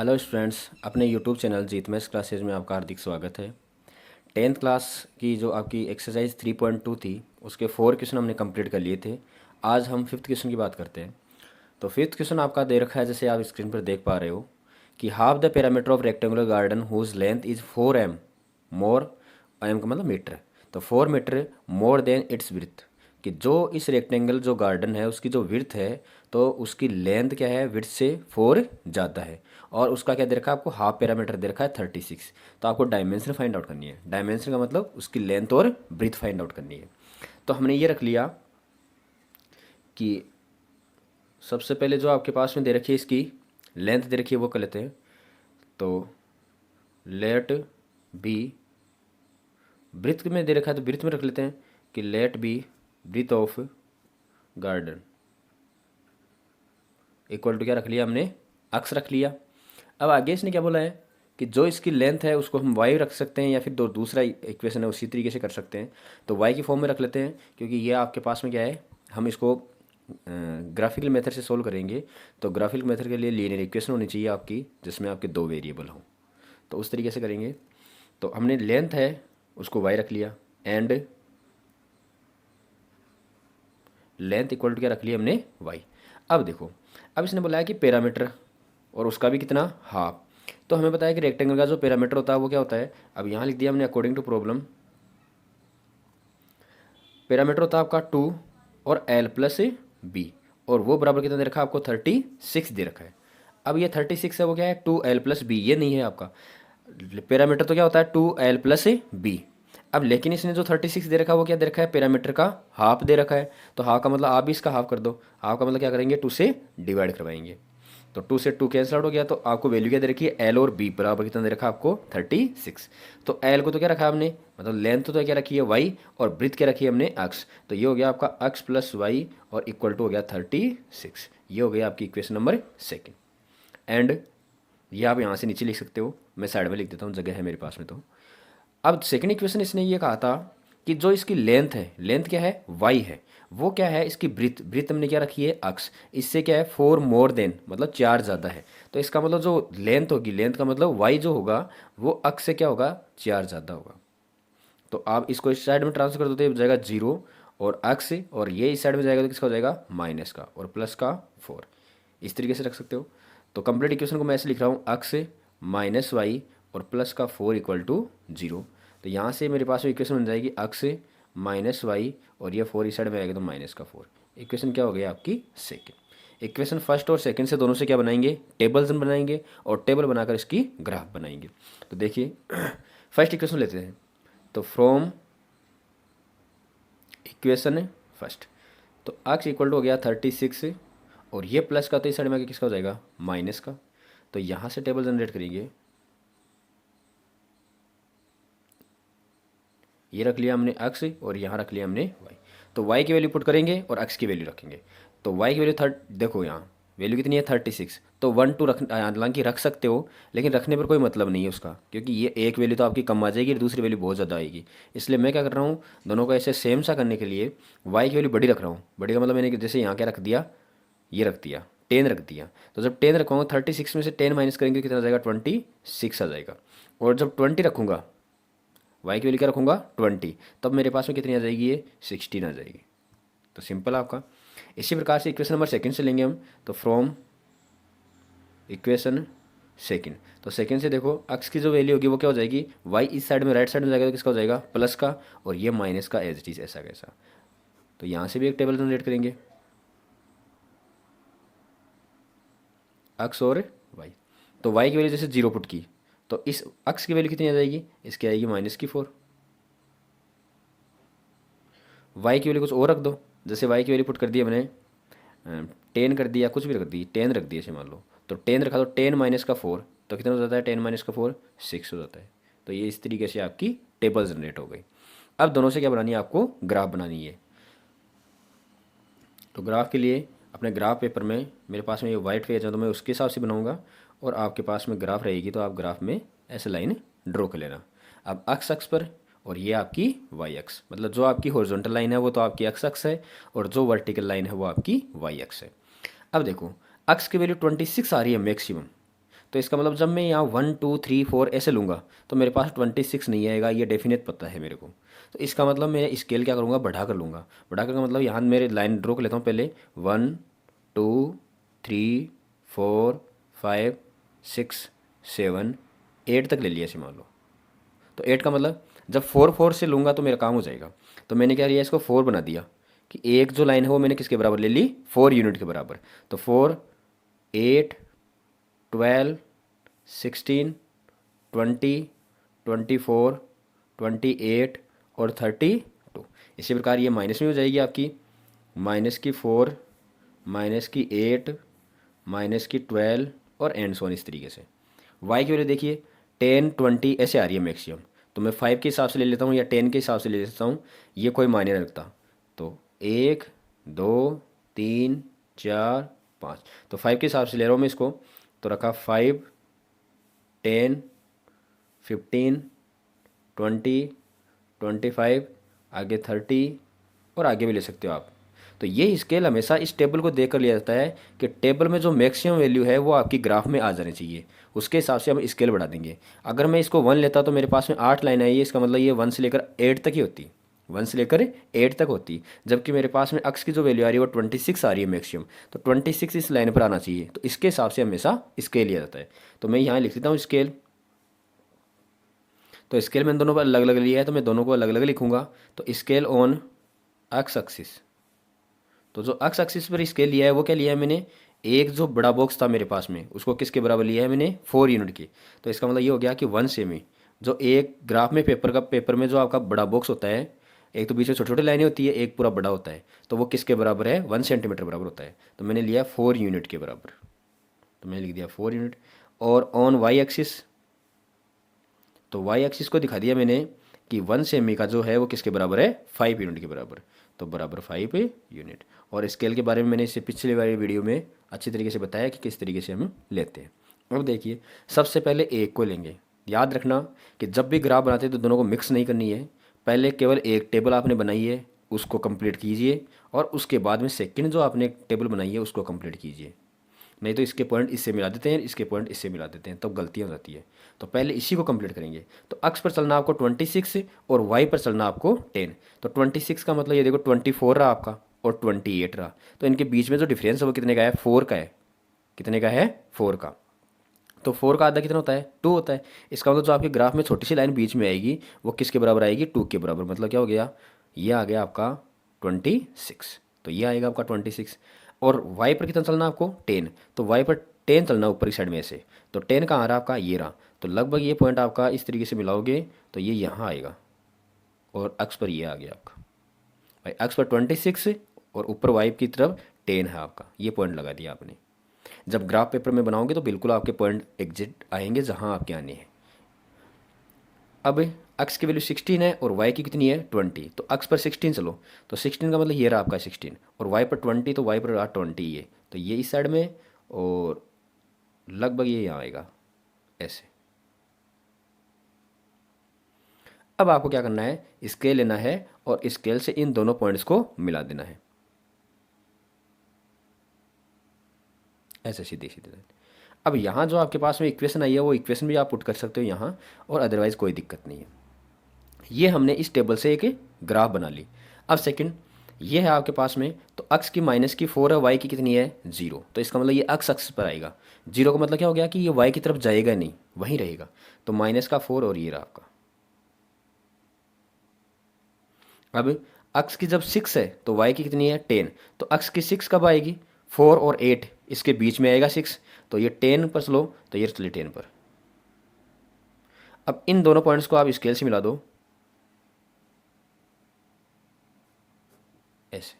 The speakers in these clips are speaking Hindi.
हेलो स्टूडेंट्स, अपने यूट्यूब चैनल जीत मैथ्स क्लासेज में आपका हार्दिक स्वागत है। टेंथ क्लास की जो आपकी एक्सरसाइज 3.2 थी उसके 4 क्वेश्चन हमने कंप्लीट कर लिए थे। आज हम फिफ्थ क्वेश्चन की बात करते हैं। तो फिफ्थ क्वेश्चन आपका दे रखा है, जैसे आप स्क्रीन पर देख पा रहे हो कि half the parameter of rectangular garden whose length is 4 m more, M का मतलब मीटर, तो 4 metre more than its width, कि जो इस रेक्टेंगल जो गार्डन है उसकी जो विड्थ है तो उसकी लेंथ क्या है, विड्थ से 4 ज़्यादा है। और उसका क्या दे रखा है आपको, हाफ पैरामीटर दे रखा है 36। तो आपको डायमेंशन फाइंड आउट करनी है। डायमेंशन का मतलब उसकी लेंथ और ब्रीथ फाइंड आउट करनी है। तो हमने ये रख लिया कि सबसे पहले जो आपके पास में दे रखी है इसकी लेंथ दे रखी है वो कर लेते हैं। तो लेट बी, ब्रीथ में दे रखा है तो ब्रीथ में रख लेते हैं कि let B breadth of garden equal to क्या रख लिया हमने, अक्स रख लिया। अब आगे इसने क्या बोला है कि जो इसकी लेंथ है उसको हम वाई रख सकते हैं या फिर दूसरा इक्वेशन है उसी तरीके से कर सकते हैं। तो वाई की फॉर्म में रख लेते हैं, क्योंकि ये आपके पास में क्या है, हम इसको ग्राफिकल मेथड से सोल्व करेंगे। तो ग्राफिकल मेथड के लिए लीनियर इक्वेशन होनी चाहिए आपकी जिसमें आपके दो वेरिएबल हों, तो उस तरीके से करेंगे। तो हमने लेंथ है उसको वाई रख लिया एंड लेंथ इक्वल टू क्या रख लिया हमने, वाई। अब देखो, अब इसने बोला है कि पैरामीटर और उसका भी कितना, हाफ। तो हमें पता है कि रेक्टेंगल का जो पैरामीटर होता है वो क्या होता है, अब यहाँ लिख दिया हमने अकॉर्डिंग टू प्रॉब्लम। पैरामीटर होता है आपका 2 और एल प्लस बी, और वो बराबर कितना दे रखा है आपको, 36 दे रखा है। अब ये 36 है वो क्या है, 2l प्लस बी, ये नहीं है आपका। पैरामीटर तो क्या होता है 2l प्लस बी। अब लेकिन इसने जो 36 दे रखा है वो क्या दे रखा है, पैरामीटर का हाफ दे रखा है। तो हाफ का मतलब आप भी इसका हाफ कर दो। हाफ का मतलब क्या करेंगे, 2 से डिवाइड करवाएंगे। तो 2 से 2 कैंसिल आउट हो गया, तो आपको वैल्यू क्या दे रखी है, एल और बी बराबर कितना दे रखा है आपको, 36। तो एल को तो क्या रखा है हमने, मतलब लेंथ तो क्या रखी है वाई, और ब्रीथ क्या रखी है हमने, अक्स। तो ये हो गया आपका अक्स प्लस वाई और इक्वल टू हो गया 36। ये हो गया आपकी इक्वेशन नंबर सेकेंड। एंड ये आप यहाँ से नीचे लिख सकते हो, मैं साइड में लिख देता हूँ, जगह है मेरे पास में। तो अब सेकंड इक्वेशन इसने ये कहा था कि जो इसकी लेंथ है, लेंथ क्या है, वाई है, वो क्या है इसकी ब्रीथ, ब्रीथ हमने क्या रखी है, अक्स। इससे क्या है 4 मोर देन, मतलब 4 ज़्यादा है। तो इसका मतलब जो लेंथ होगी, लेंथ का मतलब वाई जो होगा वो अक्स से क्या होगा, 4 ज़्यादा होगा। तो आप इसको इस साइड में ट्रांसफर कर दो तो ये हो जाएगा 0 और अक्स, और ये इस साइड में जाएगा तो किसका हो जाएगा, माइनस का और प्लस का 4। इस तरीके से रख सकते हो। तो कंप्लीट इक्वेशन को मैं ऐसे लिख रहा हूँ, अक्स माइनस वाई और प्लस का 4 इक्वल टू 0। तो यहाँ से मेरे पास में इक्वेशन बन जाएगी अक्स माइनस वाई और ये 4 इस साइड में आएगा तो माइनस का 4। इक्वेशन क्या हो गया आपकी, सेकेंड। इक्वेशन फर्स्ट और सेकंड से दोनों से क्या बनाएंगे, टेबल्स बनाएंगे, और टेबल बनाकर इसकी ग्राफ बनाएंगे। तो देखिए फर्स्ट इक्वेशन लेते हैं। तो फ्रॉम इक्वेशन फर्स्ट, तो अक्स इक्वल टू हो गया 36 और ये प्लस का तो इस साइड में आगे किसका हो जाएगा, माइनस का। तो यहाँ से टेबल जनरेट करेंगे, ये रख लिया हमने अक्स और यहाँ रख लिया हमने वाई। तो वाई की वैल्यू पुट करेंगे और अक्स की वैल्यू रखेंगे। तो वाई की वैल्यू देखो यहाँ वैल्यू कितनी है 36। तो 1 2 हालांकि रख सकते हो, लेकिन रखने पर कोई मतलब नहीं है उसका, क्योंकि ये एक वैल्यू तो आपकी कम आ जाएगी और दूसरी वैल्यू बहुत ज़्यादा आएगी। इसलिए मैं क्या कर रहा हूँ, दोनों को ऐसे सेम सा करने के लिए वाई की वैल्यू बड़ी रख रहा हूँ। बड़ी का मतलब मैंने जैसे यहाँ क्या रख दिया, ये रख दिया 10 रख दिया। तो जब 10 रखूँगा 36 में से 10 माइनस करेंगे कितना आ जाएगा, 26 आ जाएगा। और जब 20 रखूँगा, वाई की वैल्यू क्या रखूँगा 20, तब मेरे पास में कितनी आ जाएगी, ये 16 आ जाएगी। तो सिंपल आपका। इसी प्रकार से इक्वेशन नंबर सेकंड से लेंगे हम। तो फ्रॉम इक्वेशन सेकंड, तो सेकंड से देखो अक्स की जो वैल्यू होगी वो क्या हो जाएगी, वाई इस साइड में राइट साइड में जाएगा तो किसका हो जाएगा, प्लस का, और ये माइनस का एज इट इज ऐसा कैसा। तो यहाँ से भी एक टेबल जनरेट करेंगे, अक्स और वाई। तो वाई की वैल्यू जैसे 0 पुट की, तो इस अक्स की वैल्यू कितनी आ जाएगी, इसकी आएगी माइनस की 4। वाई की वैल्यू कुछ और रख दो, जैसे वाई की वैल्यू पुट कर दी हमने 10 कर दिया, कुछ भी रख दी, 10 रख दिया ऐसे मान लो। तो 10 रखा तो 10 माइनस का 4, तो कितना हो जाता है, 10 माइनस का 4 6 हो जाता है। तो ये इस तरीके से आपकी टेबल जनरेट हो गई। अब दोनों से क्या बनानी है, आपको ग्राफ बनानी है। तो ग्राफ के लिए अपने ग्राफ पेपर में, मेरे पास में ये वाइट पेज है तो मैं उसके हिसाब से बनाऊंगा, और आपके पास में ग्राफ रहेगी तो आप ग्राफ में ऐसे लाइन ड्रॉ कर लेना। अब अक्स अक्स पर, और ये आपकी वाई अक्स, मतलब जो आपकी हॉरिजॉन्टल लाइन है वो तो आपकी एक्स अक्स है, और जो वर्टिकल लाइन है वो आपकी वाई अक्स है। अब देखो अक्स की वैल्यू 26 आ रही है मैक्सिमम, तो इसका मतलब जब मैं यहाँ 1 2 3 4 ऐसे लूँगा तो मेरे पास 26 नहीं आएगा, ये डेफिनेट पता है मेरे को। तो इसका मतलब मैं स्केल क्या करूँगा, बढ़ा कर लूँगा। बढ़ा कर का मतलब यहाँ मेरे लाइन ड्रॉ कर लेता हूँ पहले, 1 2 3 4 5 6 7 8 तक ले लिया ऐसे मान लो। तो 8 का मतलब जब 4 4 से लूँगा तो मेरा काम हो जाएगा। तो मैंने क्या लिया, इसको 4 बना दिया कि एक जो लाइन है वो मैंने किसके बराबर ले ली, 4 यूनिट के बराबर। तो 4 8 12 16 20 24 28 और 32। इसी प्रकार ये माइनस में हो जाएगी आपकी, -4 -8 -12 और एंड सो ऑन इस तरीके से। वाई की वैल्यू देखिए 10 20 ऐसे आ रही है मैक्सिमम। तो मैं 5 के हिसाब से ले लेता हूँ या 10 के हिसाब से ले लेता हूँ, ये कोई मायने नहीं रखता। तो 1 2 3 4 5, तो 5 के हिसाब से ले रहा हूँ मैं इसको। तो रखा 5 10 15 20 25 आगे 30 और आगे भी ले सकते हो आप। तो ये स्केल हमेशा इस टेबल को देख कर लिया जाता है कि टेबल में जो मैक्सिमम वैल्यू है वो आपकी ग्राफ में आ जानी चाहिए, उसके हिसाब से हम स्केल बढ़ा देंगे। अगर मैं इसको 1 लेता तो मेरे पास में 8 लाइन आई है, इसका मतलब ये 1 से लेकर 8 तक ही होती, 1 से लेकर 8 तक होती। जबकि मेरे पास में अक्स की जो वैल्यू आ रही है वो 26 आ रही है मैक्सिमम, तो 26 इस लाइन पर आना चाहिए। तो इसके हिसाब से हमेशा स्केल लिया जाता है। तो मैं यहाँ लिख देता हूँ स्केल। तो स्केल मैंने दोनों पर अलग अलग लिया है तो मैं दोनों को अलग अलग लिखूंगा। तो स्केल ऑन एक्स एक्सिस, तो जो एक्स एक्सिस पर स्केल लिया है वो क्या लिया है मैंने, एक जो बड़ा बॉक्स था मेरे पास में उसको किसके बराबर लिया है मैंने, 4 यूनिट की। तो इसका मतलब ये हो गया कि 1 सेमी, जो एक ग्राफ में पेपर में जो आपका बड़ा बॉक्स होता है, एक तो बीच में छोटी छोटी लाइनें होती है, एक पूरा बड़ा होता है, तो वो किसके बराबर है, 1 सेंटीमीटर बराबर होता है। तो मैंने लिया 4 यूनिट के बराबर, तो मैंने लिख दिया 4 यूनिट। और ऑन वाई एक्सिस, तो वाई एक्सिस को दिखा दिया मैंने कि 1 सेमी का जो है वो किसके बराबर है, 5 यूनिट के बराबर, तो बराबर 5 यूनिट। और स्केल के बारे में मैंने इससे पिछले वाली वीडियो में अच्छी तरीके से बताया कि किस तरीके से हम लेते हैं। अब देखिए सबसे पहले एक को लेंगे। याद रखना कि जब भी ग्राफ बनाते हैं तो दोनों को मिक्स नहीं करनी है। पहले केवल एक टेबल आपने बनाई है उसको कंप्लीट कीजिए, और उसके बाद में सेकंड जो आपने टेबल बनाई है उसको कंप्लीट कीजिए। नहीं तो इसके पॉइंट इससे मिला देते हैं, इसके पॉइंट इससे मिला देते हैं, तब गलतियाँ हो जाती है। तो पहले इसी को कंप्लीट करेंगे। तो अक्स पर चलना आपको 26 और वाई पर चलना आपको 10। तो 26 का मतलब ये देखो 24 रहा आपका और 28 रहा, तो इनके बीच में जो डिफरेंस है वो कितने का है, 4 का है। कितने का है, 4 का। तो 4 का आधा कितना होता है, 2 होता है। इसका मतलब जो आपके ग्राफ में छोटी सी लाइन बीच में आएगी वो किसके बराबर आएगी, 2 के बराबर। मतलब क्या हो गया, ये आ गया आपका 26, तो ये आएगा आपका 26। और वाई पर कितना चलना आपको, 10। तो वाई पर 10 चलना ऊपर की साइड में ऐसे, तो 10 कहाँ आ रहा आपका, ये रहा। तो लगभग ये पॉइंट आपका इस तरीके से मिलाओगे तो ये यहाँ आएगा, और अक्स पर ये आ गया आपका। भाई अक्स पर 26 और ऊपर वाई की तरफ 10 है आपका, ये पॉइंट लगा दिया आपने। जब ग्राफ पेपर में बनाओगे तो बिल्कुल आपके पॉइंट एग्जिट आएंगे जहाँ आपके आने हैं। अब एक्स की वैल्यू 16 है और वाई की कितनी है, 20। तो एक्स पर 16 चलो, तो 16 का मतलब ये रहा आपका 16, और वाई पर 20, तो वाई पर रहा 20 ये, तो ये इस साइड में और लगभग ये यहाँ आएगा ऐसे। अब आपको क्या करना है, स्केल लेना है और स्केल से इन दोनों पॉइंट्स को मिला देना है ऐसे सीधे सीधे। अब यहाँ जो आपके पास में इक्वेशन आई है वो इक्वेशन भी आप पुट कर सकते हो यहाँ, और अदरवाइज़ कोई दिक्कत नहीं है। ये हमने इस टेबल से एक ग्राफ बना ली। अब सेकंड ये है आपके पास में, तो अक्स की -4 है, वाई की कितनी है, 0। तो इसका मतलब ये अक्स अक्स पर आएगा। 0 का मतलब क्या हो गया कि ये वाई की तरफ जाएगा नहीं, वहीं रहेगा। तो -4 और ये रहा आपका। अब अक्स की जब 6 है तो वाई की कितनी है, 10। तो अक्स की 6 कब आएगी, 4 और 8 इसके बीच में आएगा 6, तो ये 10 पर चलो, तो ये चलिए 10 पर। अब इन दोनों पॉइंट्स को आप स्केल से मिला दो ऐसे,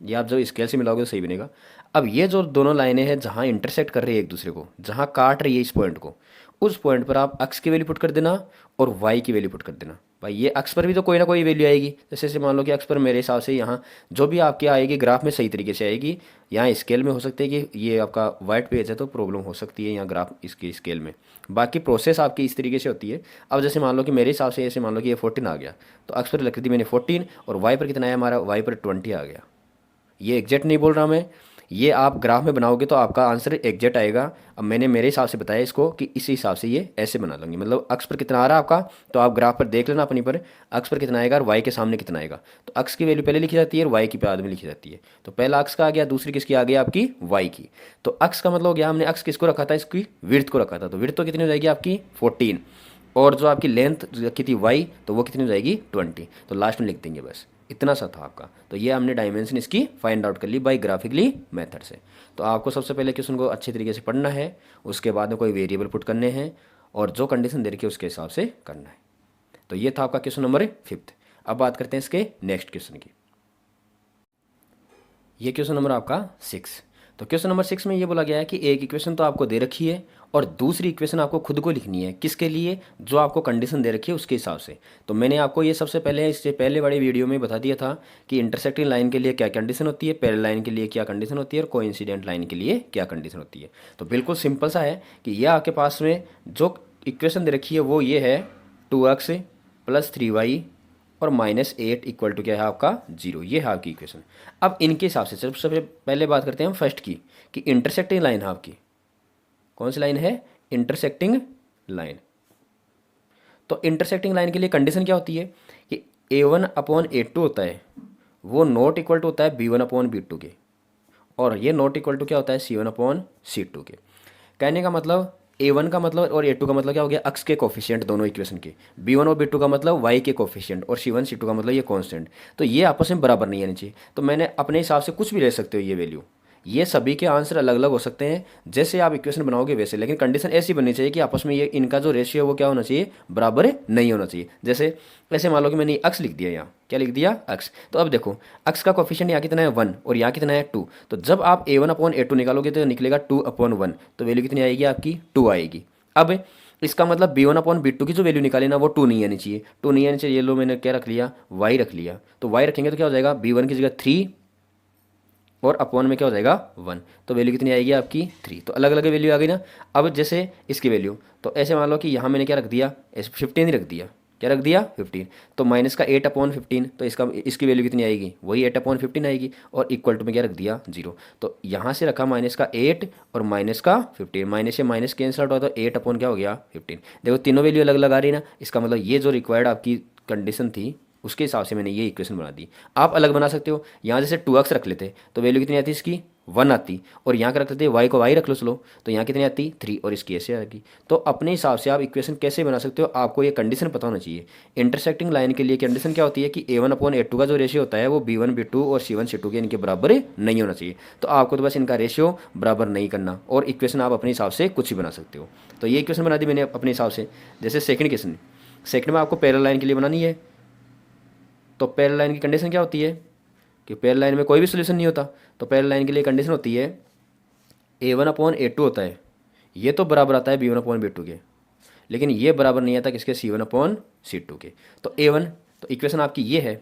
ये आप जब स्केल से मिलाओगे तो सही बनेगा। अब ये जो दोनों लाइनें हैं जहाँ इंटरसेक्ट कर रही है एक दूसरे को, जहाँ काट रही है इस पॉइंट को, उस पॉइंट पर आप अक्स की वैल्यू पुट कर देना और वाई की वैल्यू पुट कर देना। भाई ये अक्स पर भी तो कोई ना कोई वैल्यू आएगी। जैसे मान लो कि अक्स पर मेरे हिसाब से यहाँ जो भी आपकी आएगी ग्राफ में सही तरीके से आएगी। यहाँ स्केल में हो सकती है कि ये आपका वाइट पेज है तो प्रॉब्लम हो सकती है यहाँ ग्राफ इसकी स्केल में, बाकी प्रोसेस आपकी इस तरीके से होती है। अब जैसे मान लो कि मेरे हिसाब से ऐसे मान लो कि ये 14 आ गया, तो अक्स पर लिख दी मैंने 14, और वाई पर कितना आया हमारा, वाई पर 20 आ गया। ये एग्जैक्ट नहीं बोल रहा मैं, ये आप ग्राफ में बनाओगे तो आपका आंसर एग्जैक्ट आएगा। अब मैंने मेरे हिसाब से बताया इसको कि इस हिसाब से ये ऐसे बना लूँगी, मतलब अक्ष पर कितना आ रहा है आपका, तो आप ग्राफ पर देख लेना अपनी पर, अक्ष पर कितना आएगा और वाई के सामने कितना आएगा। तो अक्ष की वैल्यू पहले लिखी जाती है और वाई की बाद में लिखी जाती है। तो पहला अक्ष का आ गया, दूसरी किसकी आ गई आपकी वाई की। तो अक्ष का मतलब हो गया, हमने अक्ष किसको रखा था, इसकी विड्थ को रखा था, तो विड्थ तो कितनी हो जाएगी आपकी 14, और जो आपकी लेंथ की थी वाई तो वो कितनी हो जाएगी 20। तो लास्ट में लिख देंगे बस, इतना सा था आपका। तो ये हमने डायमेंशन इसकी फाइंड आउट कर ली बाय ग्राफिकली मेथड से। तो आपको सबसे पहले क्वेश्चन को अच्छे तरीके से पढ़ना है, उसके बाद में कोई वेरिएबल पुट करने हैं और जो कंडीशन दे रखी है उसके हिसाब से करना है। तो ये था आपका क्वेश्चन नंबर 5। अब बात करते हैं इसके नेक्स्ट क्वेश्चन की। ये क्वेश्चन नंबर आपका 6। तो क्वेश्चन नंबर 6 में ये बोला गया है कि एक इक्वेशन तो आपको दे रखी है और दूसरी इक्वेशन आपको खुद को लिखनी है। किसके लिए, जो आपको कंडीशन दे रखी है उसके हिसाब से। तो मैंने आपको ये सबसे पहले इससे पहले वाले वीडियो में बता दिया था कि इंटरसेक्टिंग लाइन के लिए क्या कंडीशन होती है, पैरेलल लाइन के लिए क्या कंडीशन होती है और कोइंसिडेंट लाइन के लिए क्या कंडीशन होती है। तो बिल्कुल सिंपल सा है कि यह आपके पास में जो इक्वेशन दे रखी है वो ये है 2x + 3y और -8 इक्वल टू क्या है आपका 0। ये है आपकी इक्वेशन। अब इनके हिसाब से सबसे पहले बात करते हैं हम फर्स्ट की, कि इंटरसेक्टिंग लाइन है आपकी, कौन सी लाइन है, इंटरसेक्टिंग लाइन। तो इंटरसेक्टिंग लाइन के लिए कंडीशन क्या होती है कि A1/A2 होता है, वो नॉट इक्वल टू होता है B1/B2 के, और ये नॉट इक्वल टू क्या होता है C1/C2 के। कहने का मतलब A1 का मतलब और A2 का मतलब क्या हो गया, अक्ष के कोफिशिएंट दोनों इक्वेशन के। B1 और B2 का मतलब y के कोफिशिएंट, और C1 C2 का मतलब ये कांस्टेंट। तो ये आपस में बराबर नहीं आनी चाहिए। तो मैंने अपने हिसाब से कुछ भी ले सकते हो ये वैल्यू, ये सभी के आंसर अलग अलग हो सकते हैं, जैसे आप इक्वेशन बनाओगे वैसे, लेकिन कंडीशन ऐसी बननी चाहिए कि आपस में ये इनका जो रेशियो है वो क्या होना चाहिए, बराबर नहीं होना चाहिए। जैसे ऐसे मान लो कि मैंने अक्ष लिख दिया, यहाँ क्या लिख दिया, अक्ष। तो अब देखो अक्ष का कोफिशिएंट यहाँ कितना है 1 और यहाँ कितना है 2। तो जब आप A1/A2 निकालोगे तो निकलेगा 2/1, तो वैल्यू कितनी आएगी आपकी 2 आएगी। अब इसका मतलब B1/B2 की जो वैल्यू निकाली ना वो 2 नहीं आनी चाहिए, 2 नहीं आनी चाहिए। ये लो मैंने क्या रख लिया, y रख लिया। तो y रखेंगे तो क्या हो जाएगा, B1 की जगह 3 और अपॉन में क्या हो जाएगा 1। तो वैल्यू कितनी आएगी आपकी 3। तो अलग अलग वैल्यू आ गई ना। अब जैसे इसकी वैल्यू, तो ऐसे मान लो कि यहाँ मैंने क्या रख दिया, 15 ही रख दिया। क्या रख दिया 15। तो माइनस का 8/15, तो इसकी वैल्यू कितनी आएगी, वही 8/15 आएगी। और इक्वल टू में क्या रख दिया 0। तो यहाँ से रखा माइनस का 8 और माइनस का 15, माइनस से माइनस कैंसिल आउट हुआ तो 8/ क्या हो गया 15। देखो तीनों वैल्यू अलग अलग आ रही है ना। इसका मतलब ये जो रिक्वायर्ड आपकी कंडीशन थी उसके हिसाब से मैंने ये इक्वेशन बना दी। आप अलग बना सकते हो, यहाँ जैसे 2x रख लेते तो वैल्यू कितनी आती इसकी 1 आती, और यहाँ का रख लेते y को y रख लो चलो, तो यहाँ कितनी आती 3 और इसकी ऐसे आएगी। तो अपने हिसाब से आप इक्वेशन कैसे बना सकते हो, आपको ये कंडीशन पता होना चाहिए। इंटरसेक्टिंग लाइन के लिए कंडीशन क्या होती है कि A1/A2 का जो रेशियो होता है वो B1/B2 और C1/C2 के इनके बराबर नहीं होना चाहिए। तो आपको तो बस इनका रेशियो बराबर नहीं करना, और इक्वेशन आप अपने हिसाब से कुछ ही बना सकते हो। तो ये इक्वेशन बना दी मैंने अपने हिसाब से। जैसे सेकंड क्वेश्चन, सेकंड में आपको पैरेलल लाइन के लिए बनानी है। तो पैरेलल लाइन की कंडीशन क्या होती है कि पैरेलल लाइन में कोई भी सोल्यूशन नहीं होता। तो पैरेलल लाइन के लिए कंडीशन होती है A1/A2 होता है, ये तो बराबर आता है B1/B2 के, लेकिन ये बराबर नहीं आता किसके, C1/C2 के। तो A1, तो इक्वेशन आपकी ये है।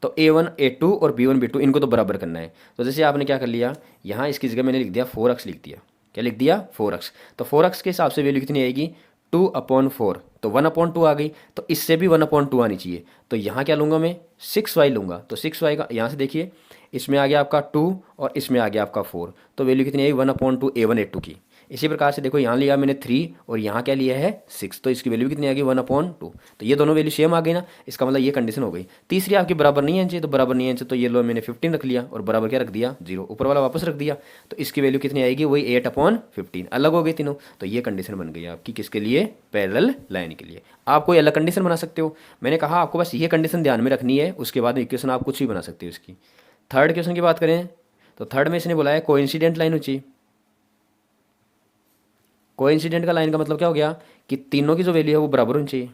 तो A1/A2 और B1/B2 इनको तो बराबर करना है। तो जैसे आपने क्या कर लिया, यहाँ इसकी जगह मैंने लिख दिया 4x लिख दिया। क्या लिख दिया 4x। तो 4x के हिसाब से वैल्यू कितनी आएगी 2/4, तो 1/2 आ गई। तो इससे भी 1/2 आनी चाहिए। तो यहाँ क्या लूँगा मैं 6y लूँगा। तो 6y का यहाँ से देखिए, इसमें आ गया आपका 2 और इसमें आ गया आपका 4। तो वैल्यू कितनी आई 1/2 A1/A2 की। इसी प्रकार से देखो यहाँ लिया मैंने 3 और यहाँ क्या लिया है 6, तो इसकी वैल्यू कितनी आ गई 1/2। तो ये दोनों वैल्यू सेम आ गई ना। इसका मतलब ये कंडीशन हो गई। तीसरी आपकी बराबर नहीं आनी चाहिए, तो बराबर नहीं आनी चाहिए, तो ये लो मैंने 15 रख लिया और बराबर क्या रख दिया 0, ऊपर वाला वापस रख दिया। तो इसकी वैल्यू कितनी आएगी, वही 8/15, अलग हो गई तीनों। तो ये कंडीशन बन गई आपकी किसके लिए, पैरेलल लाइन के लिए। आप कोई अलग कंडीशन बना सकते हो। मैंने कहा आपको बस ये कंडीशन ध्यान में रखनी है, उसके बाद में इक्वेशन आप कुछ भी बना सकते हो इसकी। थर्ड क्वेश्चन की बात करें तो थर्ड में इसने बोला है कोइंसिडेंट लाइन ऊंची। कोइंसिडेंट का लाइन का मतलब क्या हो गया कि तीनों की जो वैल्यू है वो बराबर होनी चाहिए।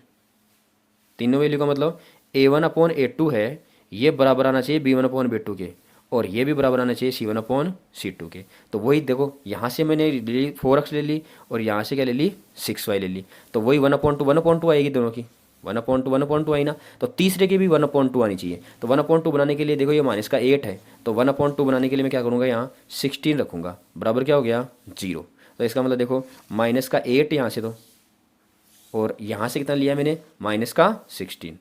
तीनों वैल्यू का मतलब A1/A2 है, ये बराबर आना चाहिए B1/B2 के, और ये भी बराबर आना चाहिए C1/C2 के। तो वही देखो यहाँ से मैंने ली 4x ले ली और यहाँ से क्या ले ली 6y ले ली। तो वही 1/2 आएगी दोनों की, 1/2 आई ना। तो तीसरे की भी 1/2 आनी चाहिए। तो 1/2 बनाने के लिए देखो ये माइनस का 8 है, तो 1/2 बनाने के लिए मैं क्या करूँगा यहाँ 16 रखूँगा, बराबर क्या हो गया 0। तो इसका मतलब देखो माइनस का 8 यहाँ से, तो और यहाँ से कितना लिया मैंने माइनस का 16,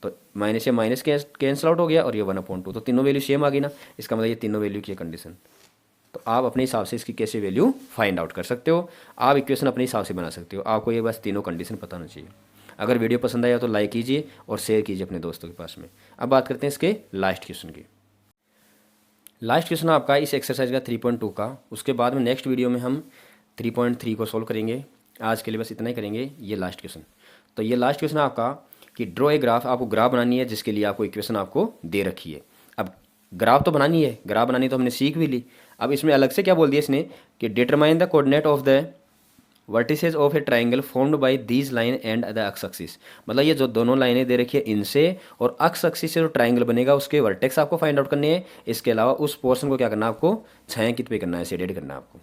तो माइनस से माइनस कैंसिल आउट हो गया और ये 1/2। तो तीनों वैल्यू सेम आ गई ना। इसका मतलब ये तीनों वैल्यू की कंडीशन। तो आप अपने हिसाब से इसकी कैसे वैल्यू फाइंड आउट कर सकते हो। आप इक्वेशन अपने हिसाब से बना सकते हो, आपको ये बस तीनों कंडीशन पता होना चाहिए। अगर वीडियो पसंद आया तो लाइक कीजिए और शेयर कीजिए अपने दोस्तों के पास में। अब बात करते हैं इसके लास्ट क्वेश्चन की। लास्ट क्वेश्चन आपका इस एक्सरसाइज का 3.2 का, उसके बाद में नेक्स्ट वीडियो में हम 3.3 को सोल्व करेंगे। आज के लिए बस इतना ही करेंगे, ये लास्ट क्वेश्चन। तो ये लास्ट क्वेश्चन आपका कि ड्रॉ ए ग्राफ, आपको ग्राफ बनानी है जिसके लिए आपको इक्वेशन आपको दे रखी है। अब ग्राफ तो बनानी है, ग्राफ बनानी तो हमने सीख भी ली। अब इसमें अलग से क्या बोल दिया इसने कि determine the coordinate of the vertices of A triangle formed by these line and the x axis. मतलब ये जो दोनों लाइनें दे रखी है इनसे और एक्स एक्सिस से जो ट्राइंगल बनेगा उसके वर्टेक्स आपको फाइंड आउट करने हैं। इसके अलावा उस पोर्शन को क्या करना है आपको, छायांकित पे करना है, शेडेड करना है आपको।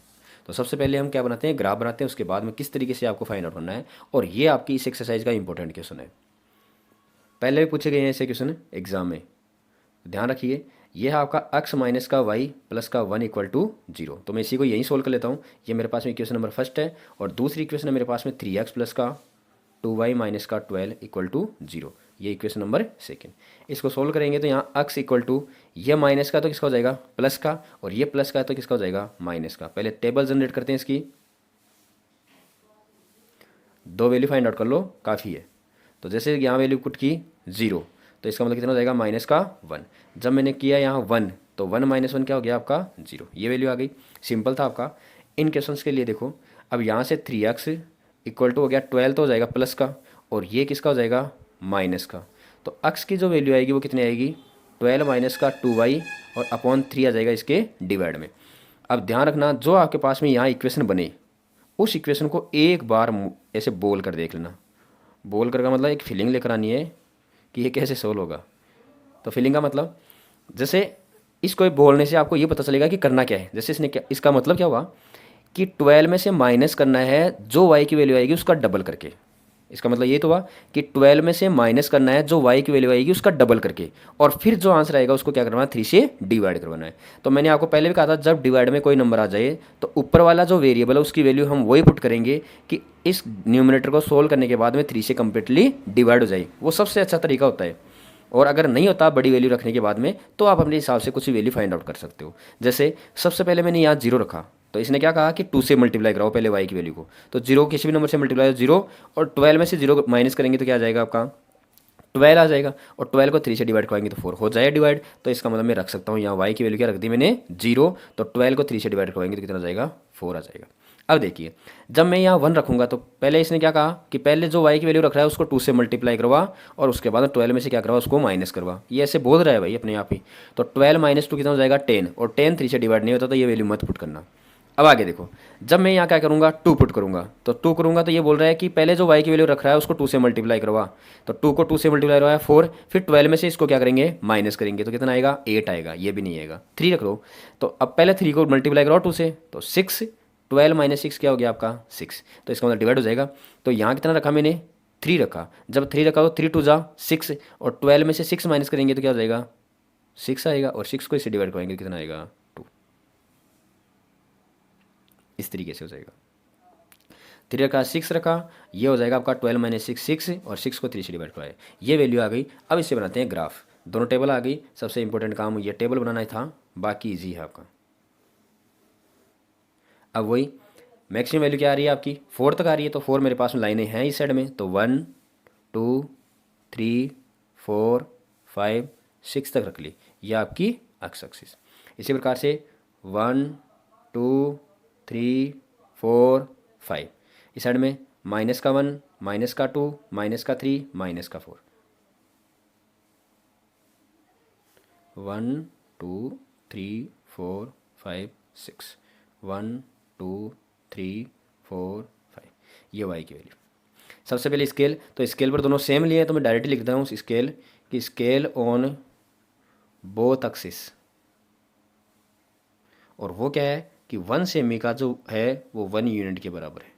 तो सबसे पहले हम क्या बनाते हैं, ग्राफ बनाते हैं, उसके बाद में किस तरीके से आपको फाइंड आउट करना है। और ये आपकी इस एक्सरसाइज का इंपॉर्टेंट क्वेश्चन है, पहले भी पूछे गए हैं ऐसे क्वेश्चन एग्जाम में, ध्यान रखिए। ये है आपका x माइनस का y प्लस का 1 इक्वल टू 0। तो मैं इसी को यहीं सोल्व कर लेता हूँ। ये मेरे पास में इक्वेशन नंबर फर्स्ट है और दूसरी इक्वेशन है मेरे पास में 3x प्लस का 2y माइनस का 12 इक्वल टू 0। ये इक्वेशन नंबर सेकेंड। इसको सोल्व करेंगे तो यहाँ x इक्वल टू, ये माइनस का तो किसका हो जाएगा, प्लस का, और ये प्लस का तो किसका हो जाएगा, माइनस का। पहले टेबल जनरेट करते हैं इसकी, दो वैल्यू फाइंड आउट कर लो, काफ़ी है। तो जैसे यहाँ वैल्यू पुट की 0, तो इसका मतलब कितना हो जाएगा, माइनस का 1। जब मैंने किया यहाँ 1, तो 1 माइनस 1 क्या हो गया आपका 0। ये वैल्यू आ गई, सिंपल था आपका। इन क्वेश्चंस के लिए देखो, अब यहाँ से 3x इक्वल टू हो गया 12 तो हो जाएगा प्लस का, और ये किसका हो जाएगा, माइनस का। तो x की जो वैल्यू आएगी वो कितनी आएगी, 12 माइनस का 2y और अपॉन 3 आ जाएगा इसके डिवाइड में। अब ध्यान रखना, जो आपके पास में यहाँ इक्वेशन बने उस इक्वेशन को एक बार ऐसे बोल कर देख लेना। बोल कर का मतलब एक फीलिंग लेकर आनी है कि ये कैसे सोल्व होगा। तो फीलिंग का मतलब, जैसे इसको बोलने से आपको ये पता चलेगा कि करना क्या है। जैसे इसने क्या, इसका मतलब क्या हुआ कि 12 में से माइनस करना है जो y की वैल्यू आएगी उसका डबल करके। इसका मतलब ये तो हुआ कि 12 में से माइनस करना है जो y की वैल्यू आएगी उसका डबल करके, और फिर जो आंसर आएगा उसको क्या करवाना है, 3 से डिवाइड करवाना है। तो मैंने आपको पहले भी कहा था, जब डिवाइड में कोई नंबर आ जाए तो ऊपर वाला जो वेरिएबल है उसकी वैल्यू हम वही पुट करेंगे कि इस न्यूमरेटर को सोल्व करने के बाद में 3 से कम्प्लीटली डिवाइड हो जाए। वो सबसे अच्छा तरीका होता है। और अगर नहीं होता बड़ी वैल्यू रखने के बाद में, तो आप अपने हिसाब से कुछ भी वैल्यू फाइंड आउट कर सकते हो। जैसे सबसे पहले मैंने यहाँ 0 रखा, तो इसने क्या कहा कि 2 से मल्टीप्लाई कराओ पहले y की वैल्यू को। तो 0 किसी भी नंबर से मल्टीप्लाई हो 0, और 12 में से 0 माइनस करेंगे तो क्या आ जाएगा आपका 12 आ जाएगा, और 12 को 3 से डिवाइड कराएंगे तो 4 हो जाएगा डिवाइड। तो इसका मतलब मैं रख सकता हूँ यहाँ y की वैल्यू क्या रख दी मैंने 0, तो 12 को 3 से डिवाइड कराएंगे तो कितना जाएगा 4 आ जाएगा। अब देखिए, जब मैं यहाँ 1 रखूँगा तो पहले इसने क्या कहा कि पहले जो y की वैल्यू रख रहा है उसको 2 से मल्टीप्लाई करवा, और उसके बाद 12 में से क्या करवा, उसको माइनस करवा। ये ऐसे बोल रहा है भाई अपने आप ही। तो 12 माइनस 2 कितना हो जाएगा 10, और 10 3 से डिवाइड नहीं होता तो ये वैल्यू मत पुट करना। अब आगे देखो, जब मैं यहाँ क्या करूँगा 2 पुट करूँगा, तो 2 करूँगा तो ये बोल रहा है कि पहले जो y की वैल्यू रख रहा है उसको 2 से मल्टीप्लाई करवा। तो 2 को 2 से मल्टीप्लाई करवाया 4, फिर 12 में से इसको क्या करेंगे, माइनस करेंगे तो कितना आएगा 8 आएगा। ये भी नहीं आएगा, 3 रख लो। तो अब पहले 3 को मल्टीप्लाई कराओ 2 से, तो 6, 12 माइनस 6 क्या हो गया आपका 6। तो इसका मतलब डिवाइड हो जाएगा। तो यहाँ कितना रखा मैंने 3 रखा, जब 3 रखा तो 3 2 जा 6, और 12 में से 6 माइनस करेंगे तो क्या हो जाएगा 6 आएगा, और 6 को इससे डिवाइड करेंगे कितना आएगा 2। इस तरीके से हो जाएगा। 3 रखा 6 रखा, ये हो जाएगा आपका 12 माइनस 6 6, और 6 को 3 से डिवाइड कराए, ये वैल्यू आ गई। अब इससे बनाते हैं ग्राफ। दोनों टेबल आ गई, सबसे इंपॉर्टेंट काम ये टेबल बनाना था, बाकी ईजी है आपका। अब वही मैक्सिमम वैल्यू क्या आ रही है आपकी 4 तक आ रही है, तो 4 मेरे पास में लाइनें हैं इस साइड में, तो 1 2 3 4 5 6 तक रख ली, ये आपकी एक्स एक्सिस। इसी प्रकार से 1 2 3 4 5 इस साइड में माइनस का 1 माइनस का 2 माइनस का 3 माइनस का 4, 1 2 3 4 5 6, 1 2 3 4 5, ये y की वैल्यू। सबसे पहले स्केल, तो स्केल पर दोनों सेम लिए हैं तो मैं डायरेक्टली लिख देता हूँ स्केल कि स्केल ऑन बोथ एक्सिस। और वो क्या है कि 1 सेमी का जो है वो 1 यूनिट के बराबर है।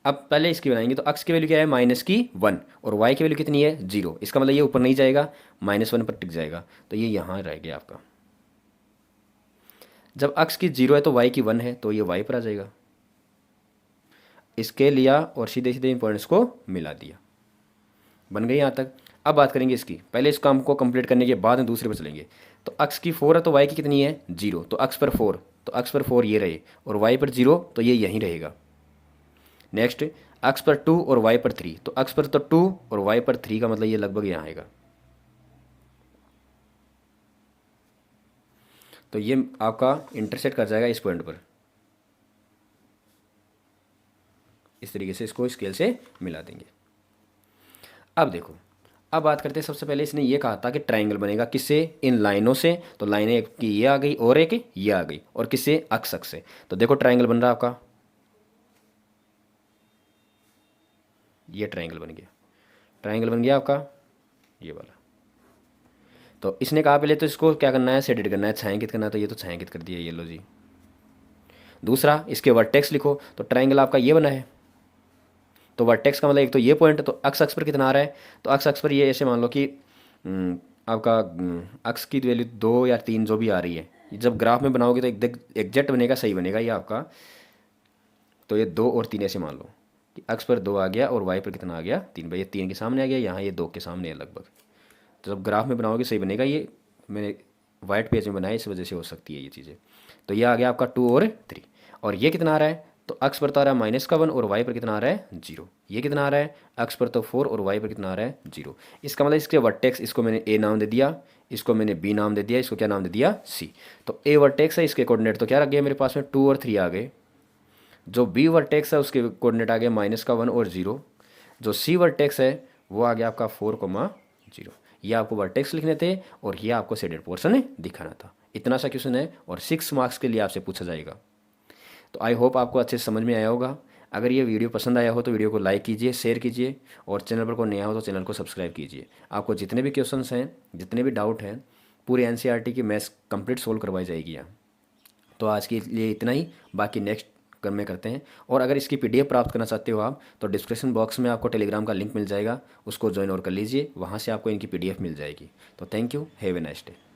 अब पहले इसकी बनाएंगे, तो x की वैल्यू क्या है माइनस की 1, और y की वैल्यू कितनी है 0। इसका मतलब ये ऊपर नहीं जाएगा, -1 पर टिक जाएगा, तो ये यहाँ रह गया आपका। जब x की 0 है तो y की 1 है, तो ये y पर आ जाएगा। इसके लिया और सीधे सीधे इन पॉइंट्स को मिला दिया, बन गई यहाँ तक। अब बात करेंगे इसकी, पहले इस काम को कंप्लीट करने के बाद में दूसरे पर चलेंगे। तो अक्स की 4 है तो वाई की कितनी है 0, तो अक्स पर 4, तो अक्स पर 4 ये रहे, और वाई पर 0 तो ये यहीं रहेगा। नेक्स्ट अक्स पर 2 और वाई पर 3, तो अक्स पर तो 2 और वाई पर 3 का मतलब ये लगभग यहाँ आएगा। तो ये आपका इंटरसेक्ट कर जाएगा इस पॉइंट पर। इस तरीके से इसको स्केल से मिला देंगे। अब देखो, अब बात करते हैं, सबसे पहले इसने ये कहा था कि ट्रायंगल बनेगा किससे, इन लाइनों से। तो लाइनें एक की ये आ गई और एक ये आ गई, और किससे, अक्स अक्स से। तो देखो ट्रायंगल बन रहा है आपका, ये ट्रायंगल बन गया, ट्रायंगल बन गया आपका ये वाला। तो इसने कहा पहले तो इसको क्या करना है, शेडेड करना है, छायांकित करना है, तो ये तो छायांकित कर दिया, ये लो जी। दूसरा इसके वर्टेक्स लिखो, तो ट्रायंगल आपका ये बना है, तो वर्टेक्स का मतलब एक तो ये पॉइंट, तो अक्स अक्स पर कितना आ रहा है, तो अक्स अक्स पर ये ऐसे मान लो कि आपका अक्स की वैल्यू 2 या 3 जो भी आ रही है, जब ग्राफ में बनाओगे तो एग्जैक्ट बनेगा, सही बनेगा ये आपका। तो ये 2 और 3 ऐसे मान लो कि अक्स पर 2 आ गया और वाई पर कितना आ गया 3, भाई ये 3 के सामने आ गया, यहाँ ये 2 के सामने है लगभग। तो जब ग्राफ में बनाओगे सही बनेगा, ये मैंने वाइट पेज में बनाया इस वजह से हो सकती है ये चीज़ें। तो ये आ गया आपका 2 और 3, और ये कितना आ रहा है, तो अक्स पर तो आ रहा है -1 और वाई पर कितना आ रहा है 0। ये कितना आ रहा है, अक्स पर तो 4 और वाई पर कितना आ रहा है 0। इसका मतलब इसके वर्टेक्स, इसको मैंने ए नाम दे दिया, इसको मैंने बी नाम दे दिया, इसको क्या नाम दे दिया सी। तो ए वर्टेक्स है, इसके कोऑर्डिनेट तो क्या रख गया मेरे पास में 2 और 3 आ गए। जो बी वर्टेक्स है उसके कोऑर्डिनेट आ गया -1 और 0। जो सी वर्टेक्स है वो आ गया आपका 4,0। ये आपको वर्टेक्स लिखने थे और ये आपको शेडेड पोर्शन दिखाना था। इतना सा क्वेश्चन है और 6 मार्क्स के लिए आपसे पूछा जाएगा। तो आई होप आपको अच्छे से समझ में आया होगा। अगर ये वीडियो पसंद आया हो तो वीडियो को लाइक कीजिए, शेयर कीजिए, और चैनल पर कोई नया हो तो चैनल को सब्सक्राइब कीजिए। आपको जितने भी क्वेश्चंस हैं, जितने भी डाउट हैं, पूरी एनसीईआरटी की मैथ्स कंप्लीट सोल्व करवाई जाएगी यहाँ। तो आज के लिए इतना ही, बाकी नेक्स्ट में करते हैं। और अगर इसकी पीडीएफ प्राप्त करना चाहते हो आप, तो डिस्क्रिप्शन बॉक्स में आपको टेलीग्राम का लिंक मिल जाएगा, उसको ज्वाइन और कर लीजिए, वहाँ से आपको इनकी पीडीएफ मिल जाएगी। तो thank you, have a nice day.